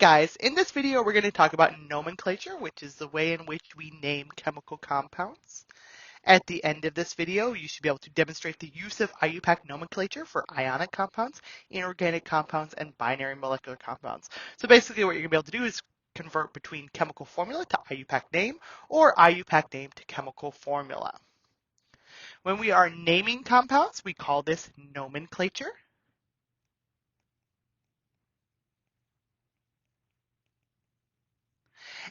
guys, in this video we're going to talk about nomenclature, which is the way in which we name chemical compounds. At the end of this video, you should be able to demonstrate the use of IUPAC nomenclature for ionic compounds, inorganic compounds, and binary molecular compounds. So basically what you're going to be able to do is convert between chemical formula to IUPAC name or IUPAC name to chemical formula. When we are naming compounds, we call this nomenclature.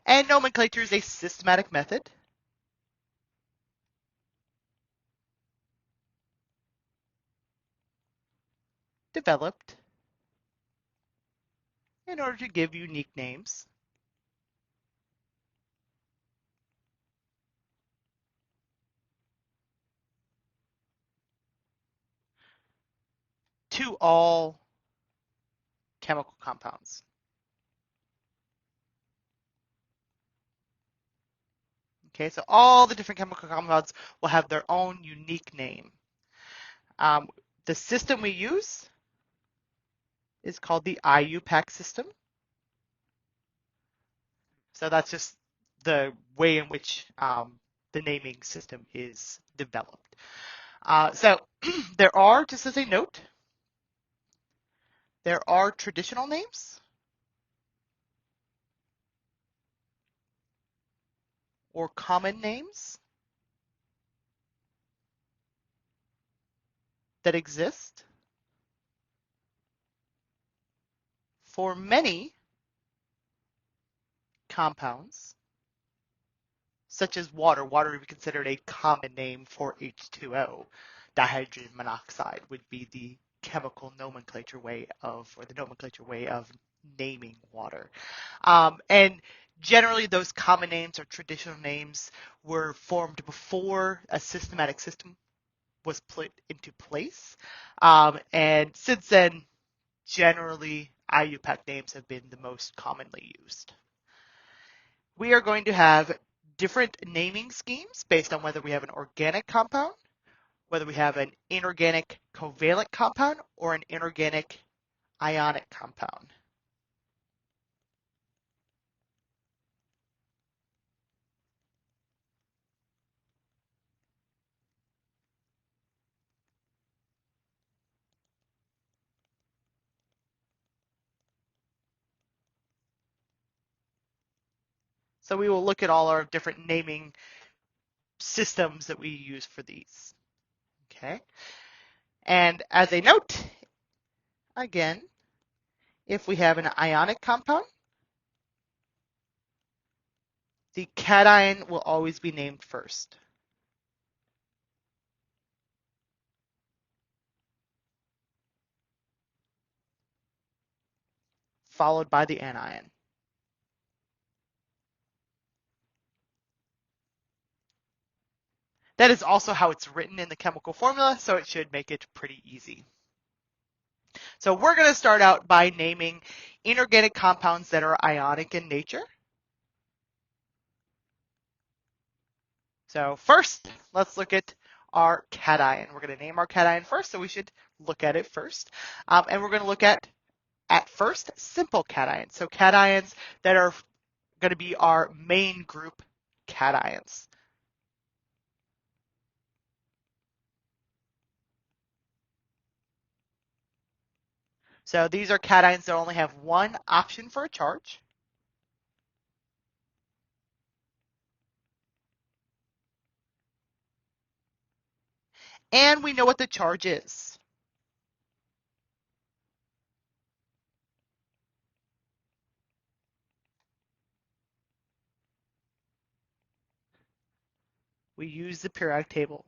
And nomenclature is a systematic method developed in order to give unique names to all chemical compounds. Okay, so all the different chemical compounds will have their own unique name. The system we use is called the IUPAC system. So that's just the way in which the naming system is developed. So there are, just as a note, there are traditional names or common names that exist for many compounds, such as water. Water would be considered a common name for H2O. Dihydrogen monoxide would be the chemical nomenclature way of, or the nomenclature way of naming water. And generally those common names or traditional names were formed before a systematic system was put into place. And since then, generally IUPAC names have been the most commonly used. We are going to have different naming schemes based on whether we have an organic compound, whether we have an inorganic covalent compound, or an inorganic ionic compound. So we will look at all our different naming systems that we use for these. Okay. And as a note, again, if we have an ionic compound, the cation will always be named first, followed by the anion. That is also how it's written in the chemical formula, so it should make it pretty easy. So we're going to start out by naming inorganic compounds that are ionic in nature. So first, let's look at our cation. We're going to name our cation first, so we should look at it first. And we're going to look at first, simple cations. So cations that are going to be our main group cations. So these are cations that only have one option for a charge. And we know what the charge is. We use the periodic table.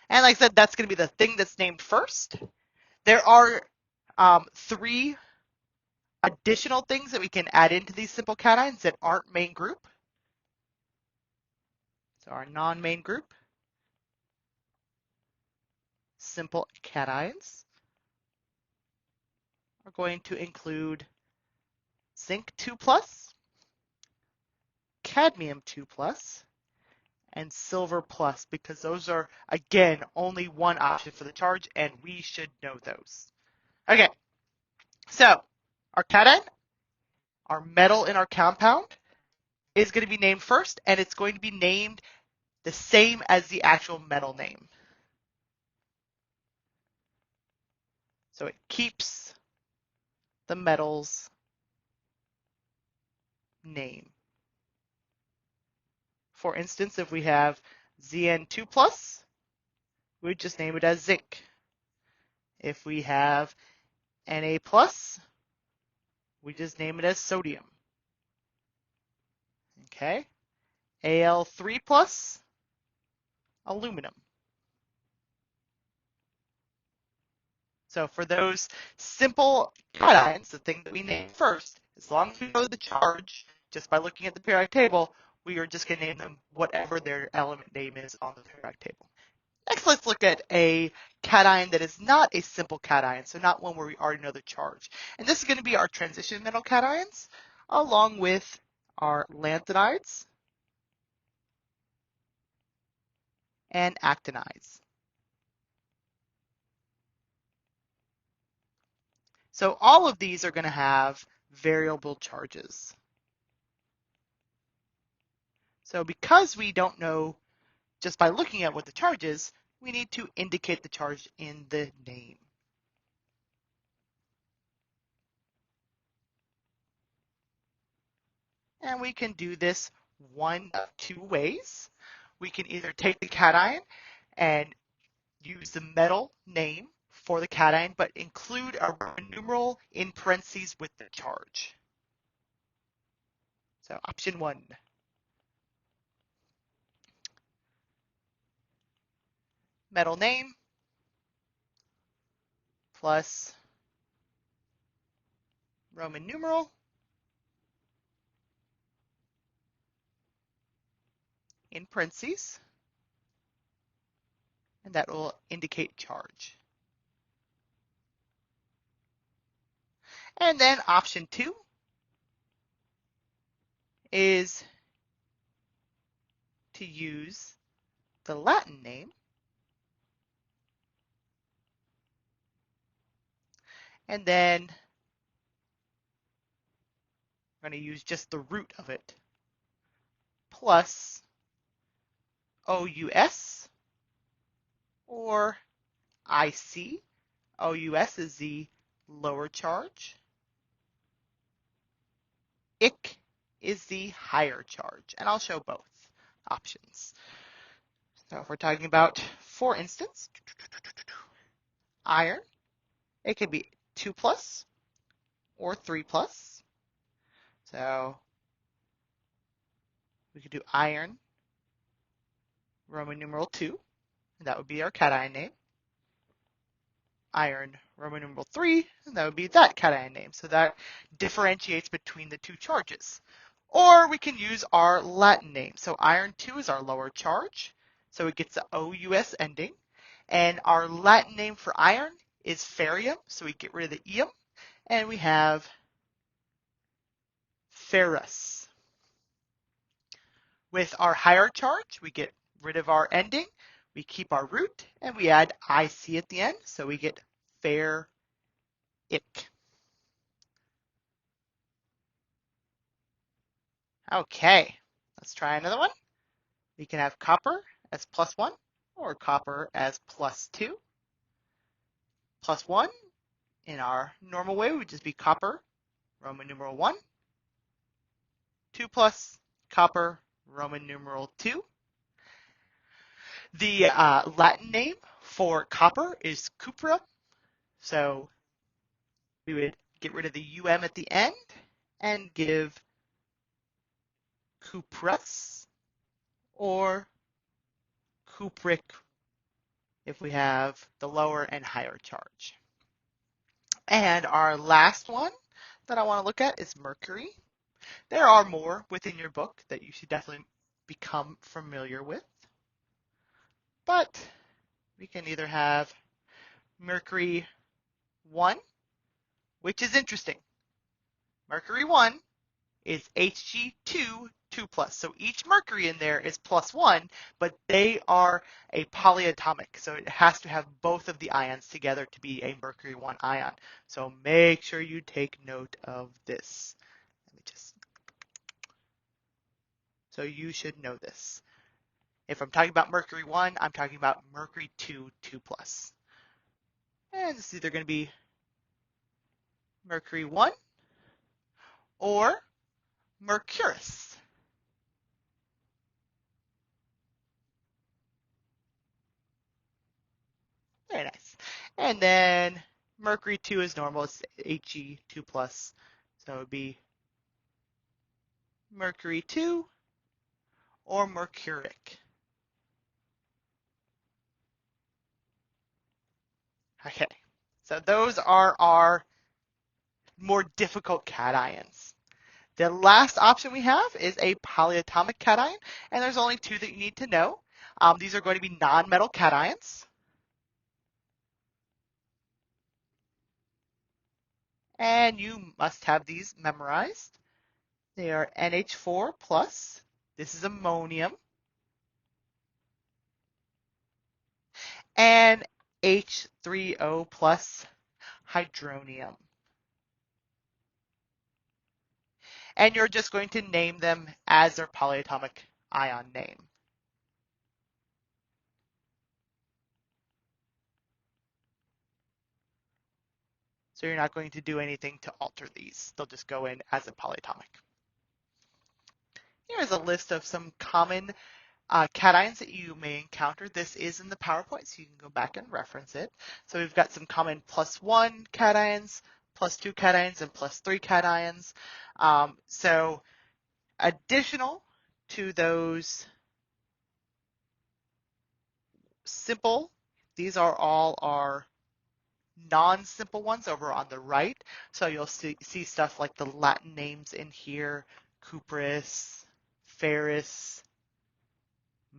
And like I said, that's going to be the thing that's named first. There are three additional things that we can add into these simple cations that aren't main group. So our non-main group, simple cations, are going to include zinc 2+, cadmium 2+, and silver plus, because those are, again, only one option for the charge, and we should know those. Okay, so our cation, our metal in our compound, is going to be named first, and it's going to be named the same as the actual metal name. So it keeps the metal's name. For instance, if we have Zn2 plus, we would just name it as zinc. If we have Na plus, we just name it as sodium. Okay. Al3 plus, aluminum. So for those simple cations, the thing that we name first, as long as we know the charge, just by looking at the periodic table, we are just going to name them whatever their element name is on the periodic table. Next, let's look at a cation that is not a simple cation, so not one where we already know the charge. And this is going to be our transition metal cations, along with our lanthanides and actinides. So all of these are going to have variable charges. So because we don't know just by looking at what the charge is, we need to indicate the charge in the name. And we can do this one of two ways. We can either take the cation and use the metal name for the cation, but include a Roman numeral in parentheses with the charge. So option 1. Metal name plus Roman numeral in parentheses, and that will indicate charge. And then option 2 is to use the Latin name and then we're going to use just the root of it plus OUS or IC. OUS is the lower charge. IC is the higher charge, and I'll show both options. So if we're talking about, for instance, iron, it could be 2 plus or 3 plus. So we could do iron, Roman numeral 2, and that would be our cation name. Iron, Roman numeral 3, and that would be that cation name. So that differentiates between the two charges. Or we can use our Latin name. So iron 2 is our lower charge, so it gets the OUS ending. And our Latin name for iron is ferrium, so we get rid of the eum, and we have ferrous. With our higher charge, we get rid of our ending, we keep our root, and we add IC at the end, so we get ferric. Okay, let's try another one. We can have copper as +1 or copper as +2. +1 in our normal way would just be copper, Roman numeral 1. 2 plus copper, Roman numeral 2. The Latin name for copper is cupra, so we would get rid of the um at the end and give cuprous or cupric if we have the lower and higher charge. And our last one that I want to look at is mercury. There are more within your book that you should definitely become familiar with. But we can either have mercury 1, which is interesting. Mercury 1 is Hg2 2 plus. So each mercury in there is +1, but they are a polyatomic. So it has to have both of the ions together to be a mercury 1 ion. So make sure you take note of this. So you should know this. If I'm talking about mercury 1, I'm talking about mercury 2, 2 plus. And it's either going to be mercury 1 or mercurous. Very nice. And then mercury 2 is normal. It's He 2 plus. So it would be mercury 2 or mercuric. Okay. So those are our more difficult cations. The last option we have is a polyatomic cation, and there's only two that you need to know. These are going to be non-metal cations. And you must have these memorized. They are NH4 plus. This is ammonium. And H3O plus hydronium. And you're just going to name them as their polyatomic ion name. So you're not going to do anything to alter these. They'll just go in as a polyatomic. Here's a list of some common cations that you may encounter. This is in the PowerPoint, so you can go back and reference it. So we've got some common +1 cations, +2 cations, and +3 cations. So additional to those simple, these are all our non-simple ones over on the right. So you'll see stuff like the Latin names in here, Cuprous, Ferrous,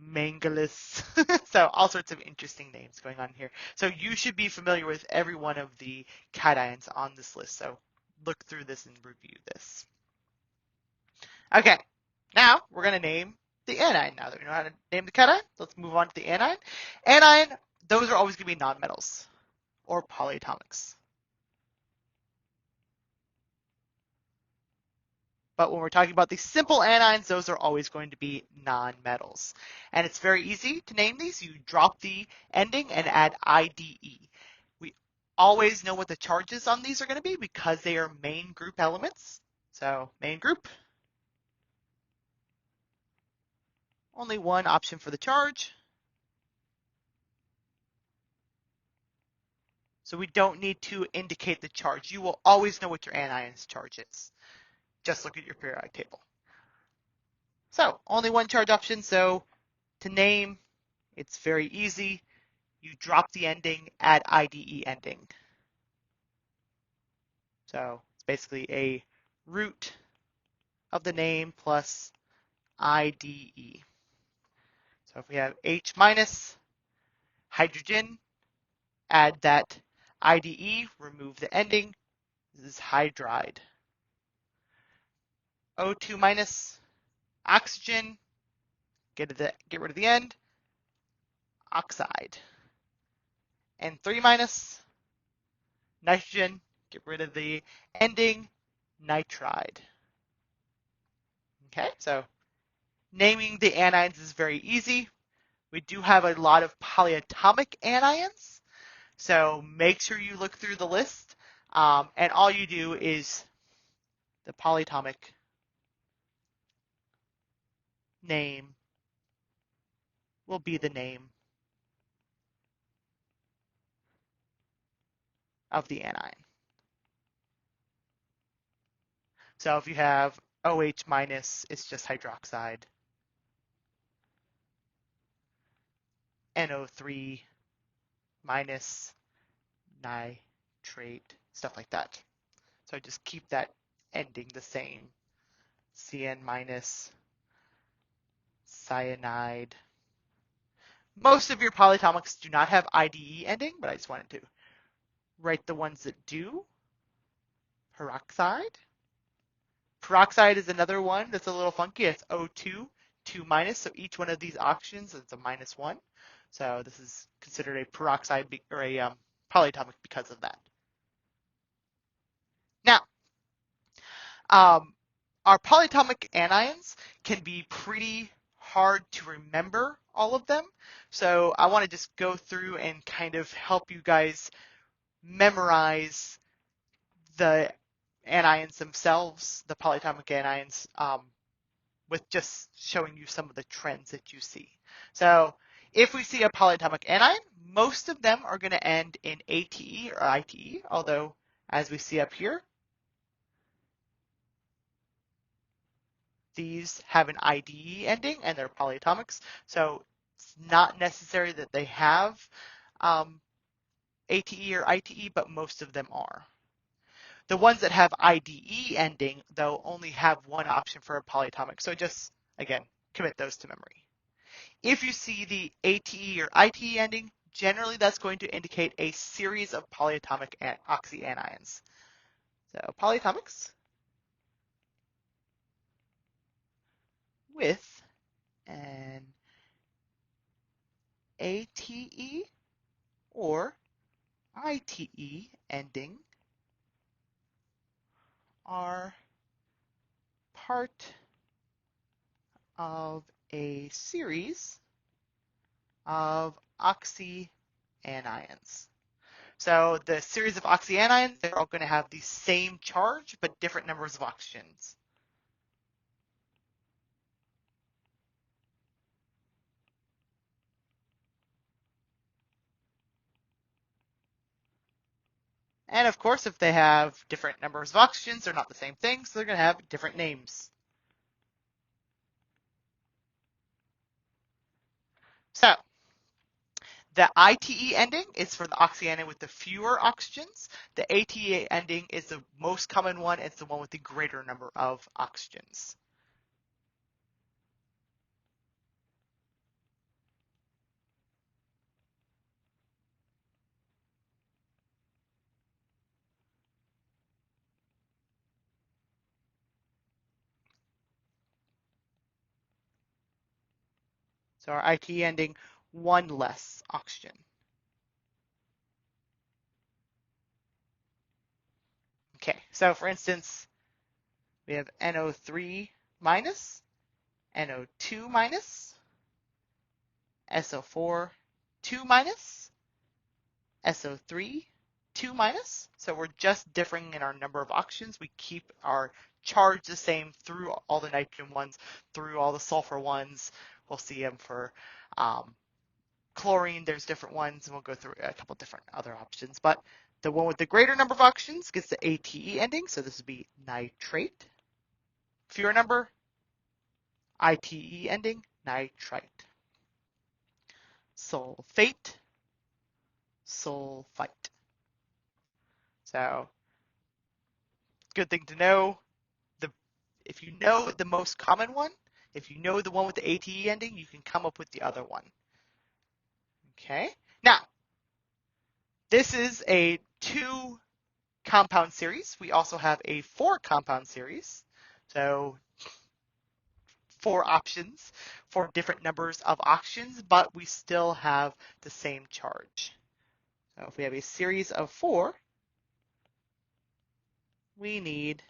Mangalus. So all sorts of interesting names going on here. So you should be familiar with every one of the cations on this list. So look through this and review this. Okay, now we're going to name the anion. Now that we know how to name the cation, let's move on to the anion. Anion, those are always going to be nonmetals or polyatomics. But when we're talking about the simple anions, those are always going to be nonmetals. And it's very easy to name these. You drop the ending and add IDE. We always know what the charges on these are going to be because they are main group elements. So main group, only one option for the charge. So we don't need to indicate the charge. You will always know what your anion's charge is. Just look at your periodic table. So only one charge option. So to name, it's very easy. You drop the ending, add IDE ending. So it's basically a root of the name plus IDE. So if we have H minus hydrogen, add that IDE, remove the ending. This is hydride. O2 minus oxygen, get rid of the end, oxide. N3 minus nitrogen, get rid of the ending, nitride. Okay, so naming the anions is very easy. We do have a lot of polyatomic anions, so make sure you look through the list, and all you do is the polyatomic name will be the name of the anion. So if you have OH minus, it's just hydroxide. NO3 minus nitrate, stuff like that. So just keep that ending the same. CN minus cyanide. Most of your polyatomics do not have IDE ending, but I just wanted to write the ones that do. Peroxide, Peroxide is another one that's a little funky. It's O2, 2 minus. So each one of these oxygens is a -1. So this is considered a peroxide or a polyatomic because of that. Now, um, our polyatomic anions can be pretty hard to remember all of them. So I want to just go through and kind of help you guys memorize the anions themselves, the polyatomic anions, with just showing you some of the trends that you see. So if we see a polyatomic anion, most of them are going to end in ATE or ITE, although as we see up here, these have an IDE ending and they're polyatomics. So it's not necessary that they have ATE or ITE, but most of them are. The ones that have IDE ending, though, only have one option for a polyatomic. So just, again, commit those to memory. If you see the ATE or ITE ending, generally that's going to indicate a series of polyatomic oxyanions. So polyatomics with an ATE or ITE ending are part of a series of oxyanions. So the series of oxyanions, they're all going to have the same charge, but different numbers of oxygens. And of course, if they have different numbers of oxygens, they're not the same thing, so they're going to have different names. So the ITE ending is for the oxyanion with the fewer oxygens. The ATE ending is the most common one. It's the one with the greater number of oxygens. So our ITE ending, one less oxygen. Okay, so for instance, we have NO3 minus, NO2 minus, SO4 2 minus, SO3 2 minus. So we're just differing in our number of oxygens. We keep our charge the same through all the nitrogen ones, through all the sulfur ones. We'll see them for chlorine. There's different ones, and we'll go through a couple different other options. But the one with the greater number of oxygens gets the ATE ending. So this would be nitrate. Fewer number, ITE ending, nitrite. Sulfate, sulfite. So good thing to know. If you know the most common one, if you know the one with the ATE ending, you can come up with the other one. Okay. Now, this is a 2 compound series. We also have a 4 compound series. So 4 options for different numbers of oxygens, but we still have the same charge. So if we have a series of 4, we need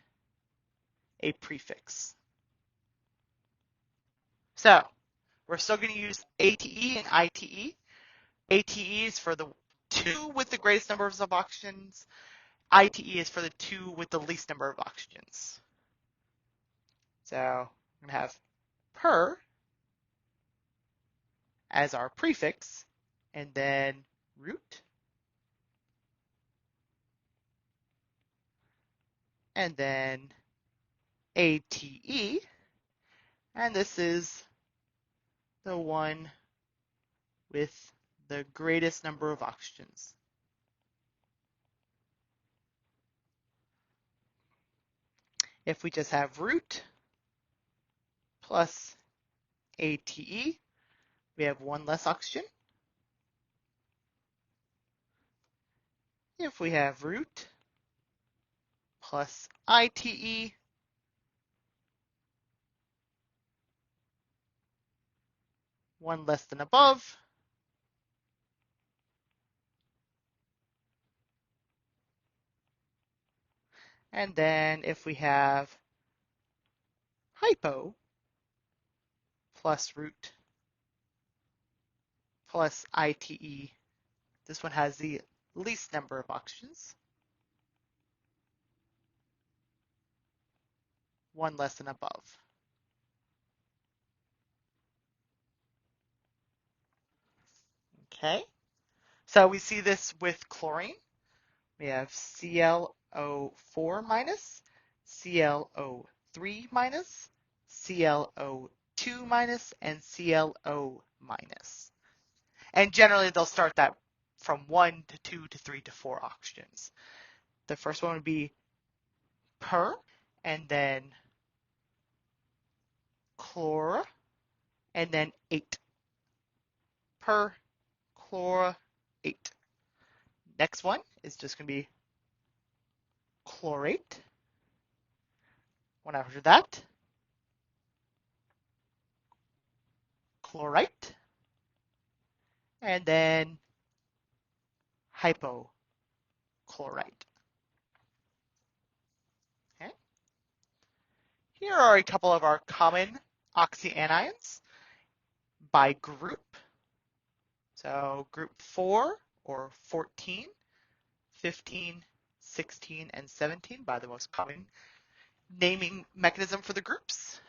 a prefix. So we're still going to use ATE and ITE. ATE is for the 2 with the greatest numbers of oxygens. ITE is for the 2 with the least number of oxygens. So I'm going to have per as our prefix, and then root, and then ATE, and this is the one with the greatest number of oxygens. If we just have root plus ATE, we have one less oxygen. If we have root plus ITE, one less than above. And then if we have hypo plus root plus ITE, this one has the least number of oxygens, one less than above. Okay, so we see this with chlorine. We have ClO4 minus, ClO3 minus, ClO2 minus, and ClO minus. And generally they'll start that from 1 to 2 to 3 to 4 oxygens. The first one would be per, and then chlor, and then 8. Per, chlor, 8. Next one is just going to be chlorate. One after that, chlorite, and then hypochlorite. Okay. Here are a couple of our common oxyanions by group. So group 4 or 14, 15, 16, and 17 by the most common naming mechanism for the groups.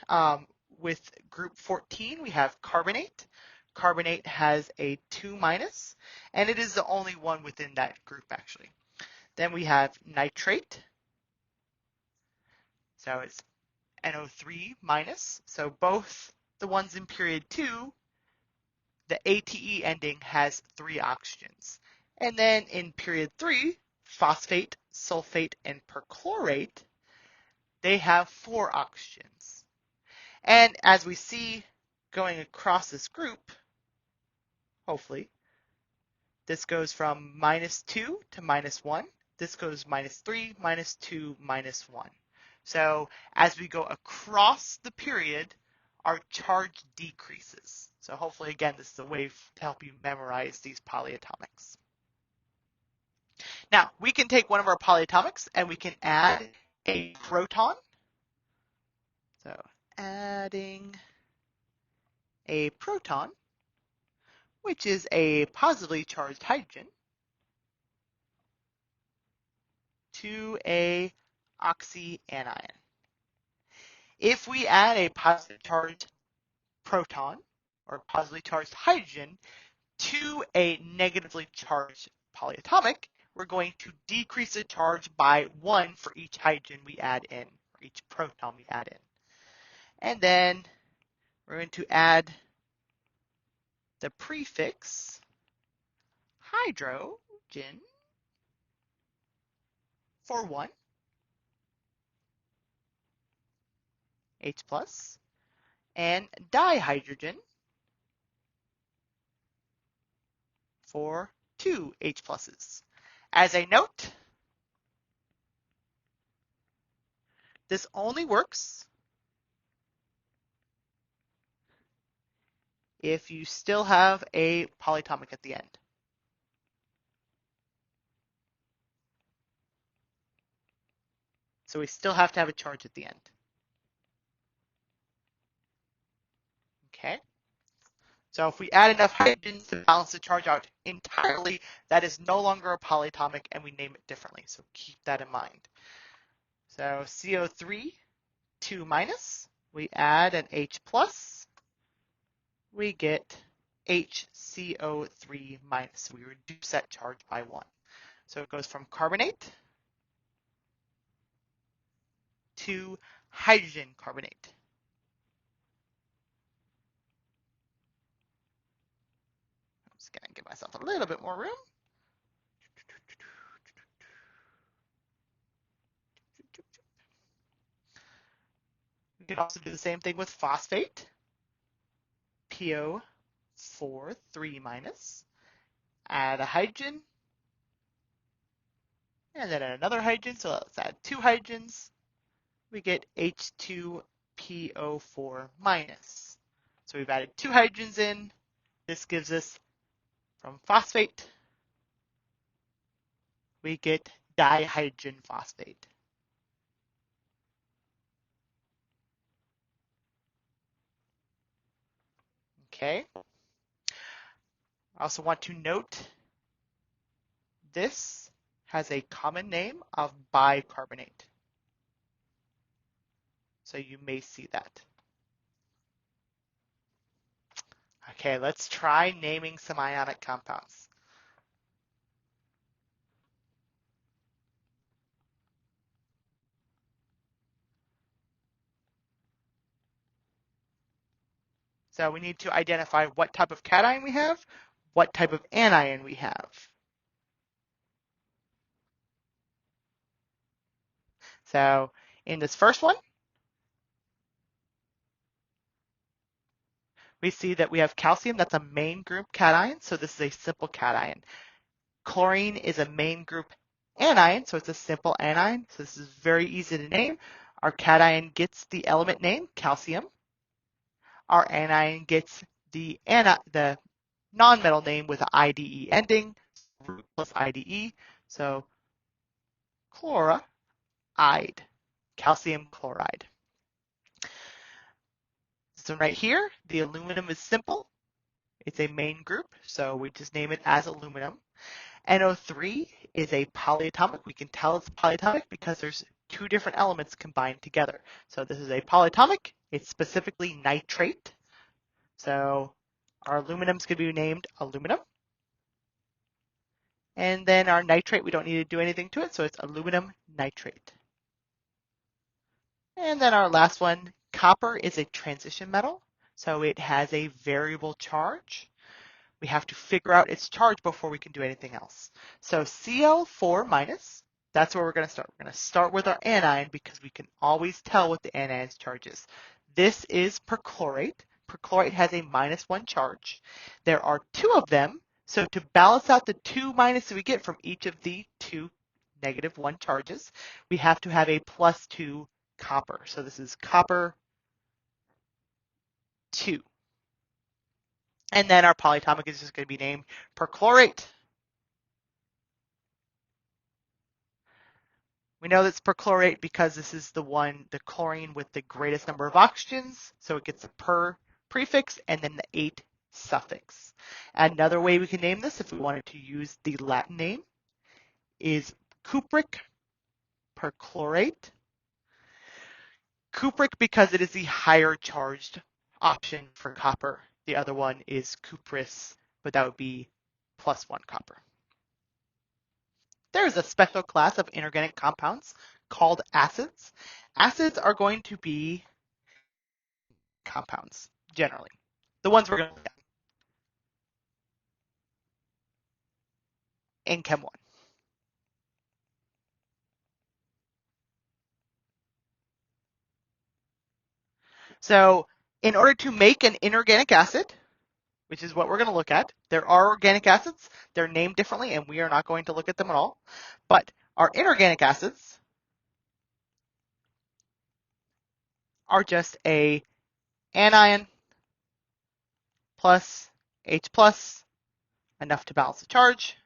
With group 14, we have carbonate. Carbonate has a 2 minus, and it is the only one within that group actually. Then we have nitrate. So it's NO3 minus. So both the ones in period 2, the ATE ending has 3 oxygens. And then in period 3, phosphate, sulfate, and perchlorate, they have 4 oxygens. And as we see going across this group, hopefully, this goes from -2 to -1. This goes -3, -2, -1. So as we go across the period, our charge decreases. So hopefully, again, this is a way to help you memorize these polyatomics. Now, we can take one of our polyatomics and we can add a proton. So adding a proton, which is a positively charged hydrogen, to a oxyanion. If we add a positively charged proton or positively charged hydrogen to a negatively charged polyatomic, we're going to decrease the charge by 1 for each hydrogen we add in, or each proton we add in. And then we're going to add the prefix hydrogen for 1, H plus, and dihydrogen for 2 H pluses. As a note, this only works if you still have a polyatomic at the end. So we still have to have a charge at the end. Okay. So if we add enough hydrogens to balance the charge out entirely, that is no longer a polyatomic and we name it differently. So keep that in mind. So CO3, 2 minus, we add an H plus, we get HCO3 minus. We reduce that charge by 1. So it goes from carbonate to hydrogen carbonate. I'm just going to give myself a little bit more room. We can also do the same thing with phosphate. PO4, 3 minus. Add a hydrogen. And then another hydrogen. So let's add 2 hydrogens. We get H2PO4 minus. So we've added 2 hydrogens in. This gives us, from phosphate, we get dihydrogen phosphate. Okay. I also want to note this has a common name of bicarbonate. So you may see that. Okay, let's try naming some ionic compounds. So we need to identify what type of cation we have, what type of anion we have. So in this first one, we see that we have calcium. That's a main group cation, so this is a simple cation. Chlorine is a main group anion, so it's a simple anion. So this is very easy to name. Our cation gets the element name, calcium. Our anion gets the non-metal name with an IDE ending, root plus IDE. So chloride, calcium chloride. So right here, the aluminum is simple. It's a main group, so we just name it as aluminum. NO3 is a polyatomic. We can tell it's polyatomic because there's two different elements combined together. So this is a polyatomic. It's specifically nitrate. So our aluminum is going to be named aluminum. And then our nitrate, we don't need to do anything to it, so it's aluminum nitrate. And then our last one, copper is a transition metal, so it has a variable charge. We have to figure out its charge before we can do anything else. So Cl4 minus, that's where we're going to start. We're going to start with our anion because we can always tell what the anion's charge is. This is perchlorate. Perchlorate has a -1 charge. There are two of them, so to balance out the two minuses we get from each of the two -1 charges, we have to have a +2 copper. So this is copper 2. And then our polyatomic is just going to be named perchlorate. We know that's perchlorate because this is the chlorine with the greatest number of oxygens. So it gets a per prefix and then the 8 suffix. Another way we can name this, if we wanted to use the Latin name, is cupric perchlorate. Cupric because it is the higher charged option for copper. The other one is cupris, but that would be +1 copper. There is a special class of inorganic compounds called acids. Acids are going to be compounds, generally. The ones we're going to look at in Chem 1. So in order to make an inorganic acid, which is what we're going to look at, there are organic acids. They're named differently, and we are not going to look at them at all. But our inorganic acids are just a anion plus H plus, enough to balance the charge.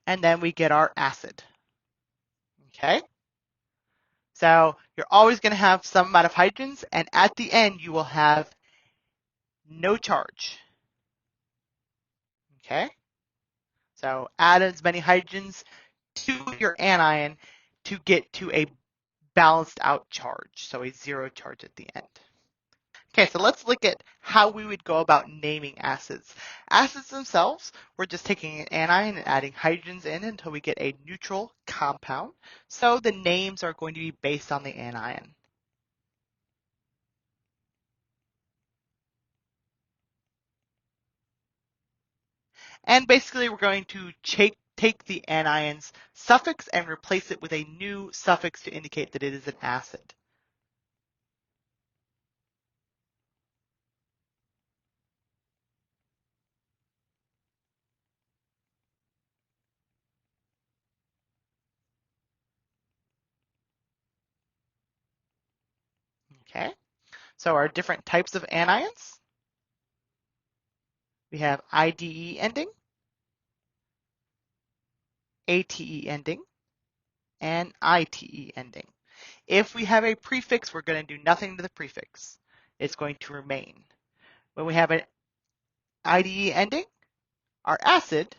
And then we get our acid. Okay? So you're always going to have some amount of hydrogens, and at the end you will have no charge. Okay? So add as many hydrogens to your anion to get to a balanced out charge, so a 0 charge at the end. Okay, so let's look at how we would go about naming acids. Acids themselves, we're just taking an anion and adding hydrogens in until we get a neutral compound. So the names are going to be based on the anion. And basically we're going to take the anion's suffix and replace it with a new suffix to indicate that it is an acid. Okay, so our different types of anions. We have IDE ending, ATE ending, and ITE ending. If we have a prefix, we're going to do nothing to the prefix. It's going to remain. When we have an IDE ending, our acid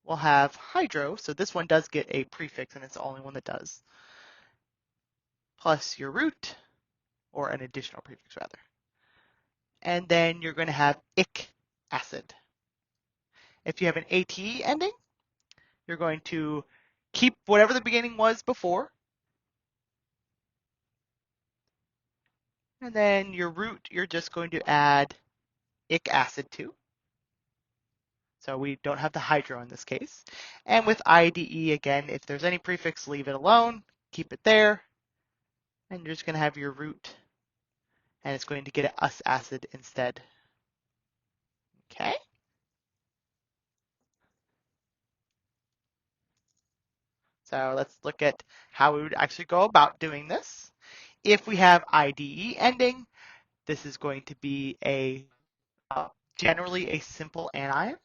will have hydro, so this one does get a prefix, and it's the only one that does, plus your root, or an additional prefix rather. And then you're going to have ic acid. If you have an ATE ending, you're going to keep whatever the beginning was before, and then your root, you're just going to add ic acid to. So we don't have the hydro in this case. And with IDE, again, if there's any prefix, leave it alone, keep it there, and you're just going to have your root, and it's going to get an us acid instead. Okay? So let's look at how we would actually go about doing this. If we have IDE ending, this is going to be a generally a simple anion.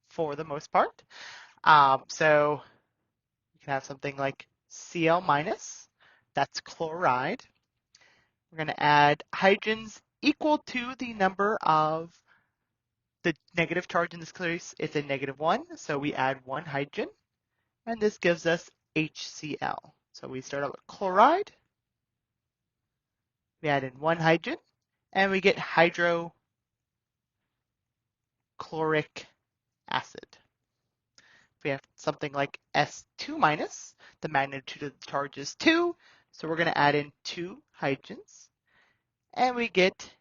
For the most part. So you can have something like Cl minus, that's chloride. We're going to add hydrogens equal to the number of the negative charge in this case. It's a -1, so we add one hydrogen, and this gives us HCl. So we start out with chloride, we add in one hydrogen, and we get hydrochloric acid. We have something like S2 minus, the magnitude of the charge is 2, so we're going to add in two hydrogens, and we get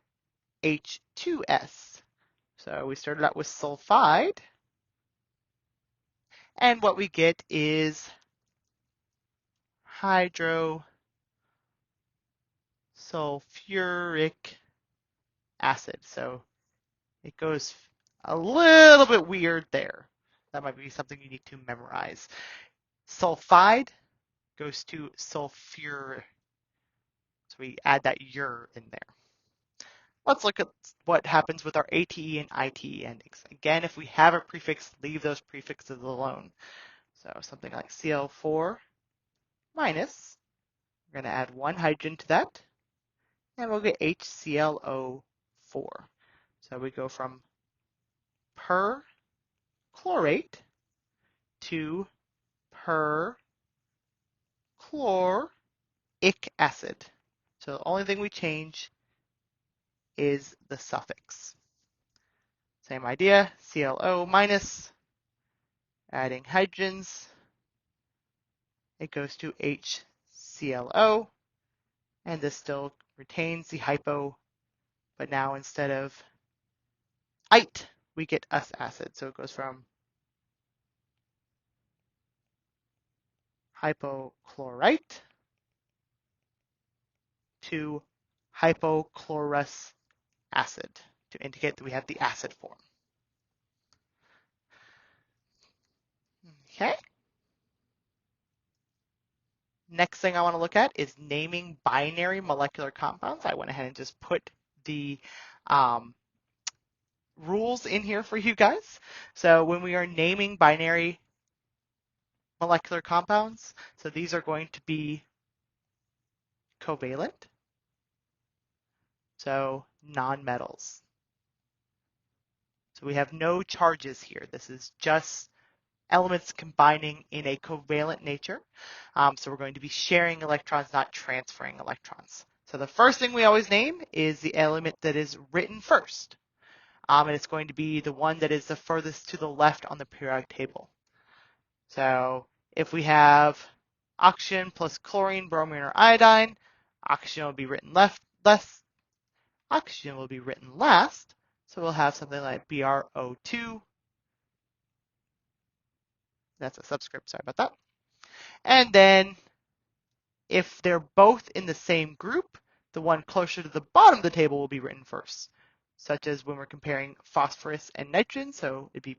H2S. So we started out with sulfide, and what we get is hydrosulfuric acid. So it goes a little bit weird there. That might be something you need to memorize. Sulfide goes to sulfur. So we add that ur in there. Let's look at what happens with our ATE and ITE endings. Again, if we have a prefix, leave those prefixes alone. So something like Cl4 minus, we're going to add one hydrogen to that, and we'll get HClO4. So we go from perchlorate to perchloric acid. So the only thing we change is the suffix. Same idea, ClO minus, adding hydrogens, it goes to HClO, and this still retains the hypo, but now instead of ite, we get us acid. So it goes from hypochlorite to hypochlorous acid to indicate that we have the acid form. Okay. Next thing I want to look at is naming binary molecular compounds. I went ahead and just put the rules in here for you guys. So when we are naming binary molecular compounds, so these are going to be covalent, so nonmetals. So we have no charges here. This is just elements combining in a covalent nature. So we're going to be sharing electrons, not transferring electrons. So the first thing we always name is the element that is written first. And it's going to be the one that is the furthest to the left on the periodic table. So if we have oxygen plus chlorine, bromine, or iodine, oxygen will be written oxygen will be written last. So we'll have something like BrO2. That's a subscript, sorry about that. And then if they're both in the same group, the one closer to the bottom of the table will be written first, such as when we're comparing phosphorus and nitrogen. So it'd be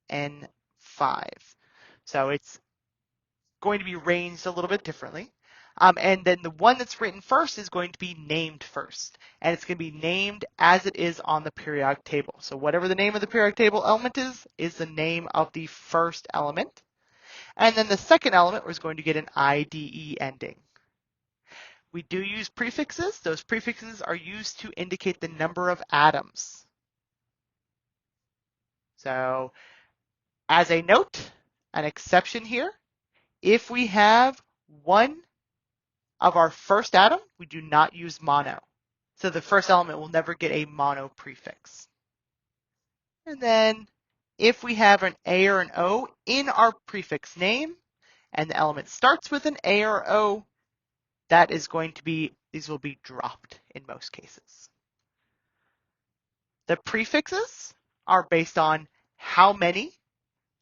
P3N5. So it's going to be ranged a little bit differently. And then the one that's written first is going to be named first. And it's going to be named as it is on the periodic table. So whatever the name of the periodic table element is the name of the first element. And then the second element is going to get an IDE ending. We do use prefixes. Those prefixes are used to indicate the number of atoms. So as a note, an exception here, if we have one of our first atom, we do not use mono. So the first element will never get a mono prefix. And then if we have an A or an O in our prefix name, and the element starts with an A or O, that is going to be, these will be dropped in most cases. The prefixes are based on how many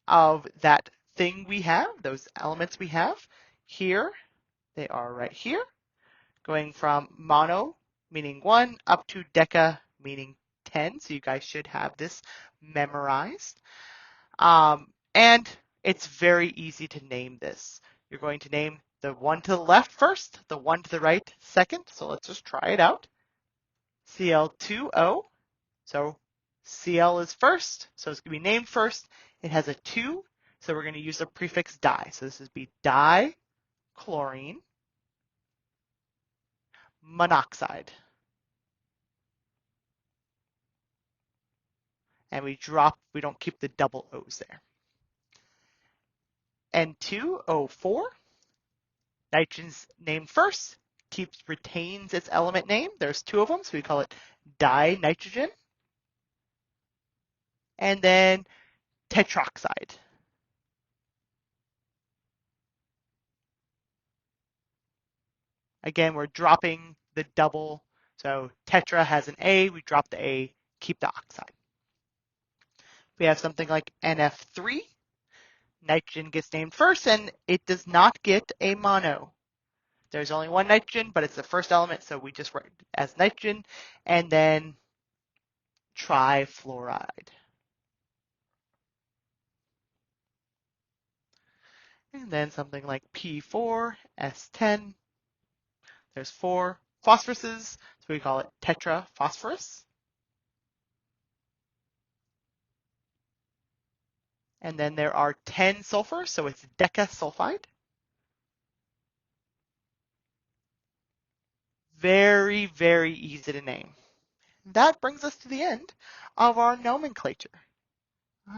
of that thing we have, those elements we have. Here, they are right here, going from mono, meaning 1, up to deca, meaning 10. So you guys should have this memorized. And it's very easy to name this. You're going to name the one to the left first, the one to the right second. So let's just try it out. Cl2O. So Cl is first, so it's going to be named first. It has a 2, so we're going to use the prefix di. So this is be dichlorine monoxide. And we don't keep the double O's there. N2O4, nitrogen's named first, retains its element name. There's 2 of them, so we call it dinitrogen. And then tetroxide. Again, we're dropping the double. So tetra has an A, we drop the A, keep the oxide. We have something like NF3. Nitrogen gets named first, and it does not get a mono. There's only one nitrogen, but it's the first element, so we just write it as nitrogen. And then trifluoride. And then something like P4S10. There's 4 phosphoruses, so we call it tetraphosphorus. And then there are 10 sulfurs, so it's decasulfide. Very, very easy to name. That brings us to the end of our nomenclature.